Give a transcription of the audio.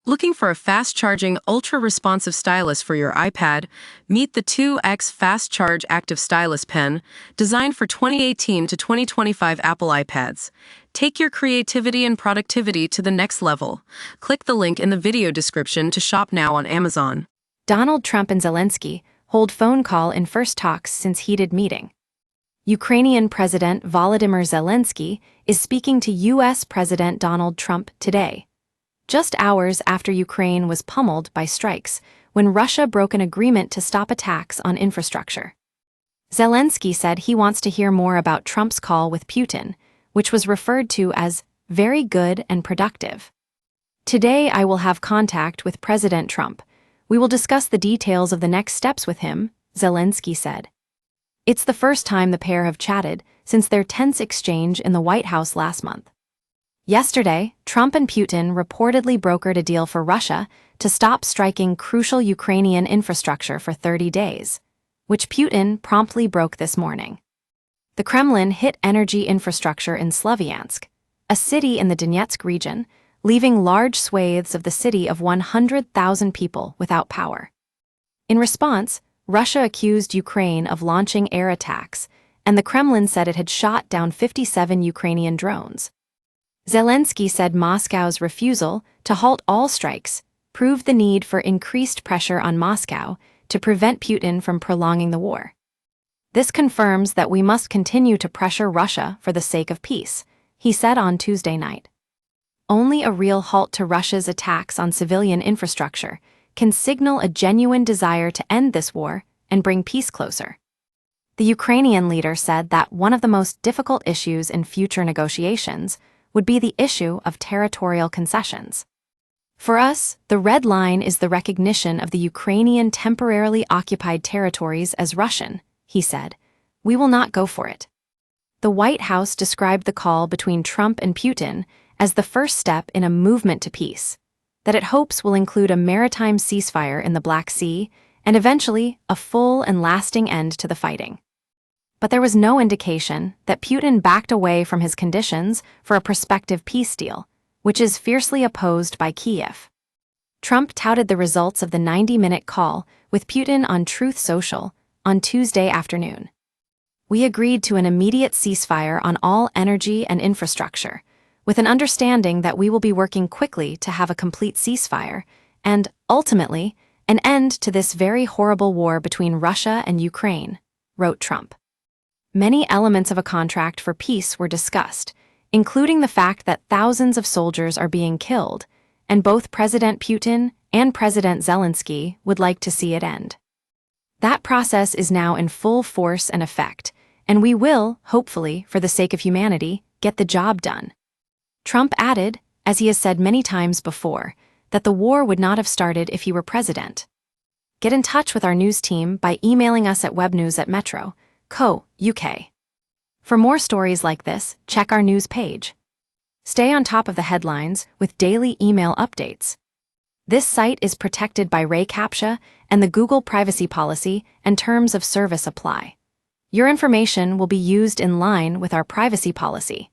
Looking for a fast-charging, ultra-responsive stylus for your iPad? Meet the 2X Fast Charge Active Stylus Pen, designed for 2018 to 2025 Apple iPads. Take your creativity and productivity to the next level. Click the link in the video description to shop now on Amazon. Donald Trump and Zelensky hold phone call in first talks since heated meeting. Ukrainian President Volodymyr Zelensky is speaking to U.S. President Donald Trump today, just hours after Ukraine was pummeled by strikes when Russia broke an agreement to stop attacks on infrastructure. Zelensky said he wants to hear more about Trump's call with Putin, which was referred to as very good and productive. Today I will have contact with President Trump. We will discuss the details of the next steps with him, Zelensky said. It's the first time the pair have chatted since their tense exchange in the White House last month. Yesterday, Trump and Putin reportedly brokered a deal for Russia to stop striking crucial Ukrainian infrastructure for 30 days, which Putin promptly broke this morning. The Kremlin hit energy infrastructure in Slavyansk, a city in the Donetsk region, leaving large swathes of the city of 100,000 people without power. In response, Russia accused Ukraine of launching air attacks, and the Kremlin said it had shot down 57 Ukrainian drones. Zelensky said Moscow's refusal to halt all strikes proved the need for increased pressure on Moscow to prevent Putin from prolonging the war. This confirms that we must continue to pressure Russia for the sake of peace, he said on Tuesday night. Only a real halt to Russia's attacks on civilian infrastructure can signal a genuine desire to end this war and bring peace closer. The Ukrainian leader said that one of the most difficult issues in future negotiations would be the issue of territorial concessions. For us, the red line is the recognition of the Ukrainian temporarily occupied territories as Russian, he said. We will not go for it. The White House described the call between Trump and Putin as the first step in a movement to peace, that it hopes will include a maritime ceasefire in the Black Sea and eventually a full and lasting end to the fighting. But there was no indication that Putin backed away from his conditions for a prospective peace deal, which is fiercely opposed by Kyiv. Trump touted the results of the 90-minute call with Putin on Truth Social on Tuesday afternoon. We agreed to an immediate ceasefire on all energy and infrastructure, with an understanding that we will be working quickly to have a complete ceasefire and, ultimately, an end to this very horrible war between Russia and Ukraine, wrote Trump. Many elements of a contract for peace were discussed, including the fact that thousands of soldiers are being killed, and both President Putin and President Zelensky would like to see it end. That process is now in full force and effect, and we will, hopefully, for the sake of humanity, get the job done. Trump added, as he has said many times before, that the war would not have started if he were president. Get in touch with our news team by emailing us at webnews@metro.co.uk. For more stories like this, check our news page. Stay on top of the headlines with daily email updates. This site is protected by Ray CAPTCHA, and the Google privacy policy and terms of service apply. Your information will be used in line with our privacy policy.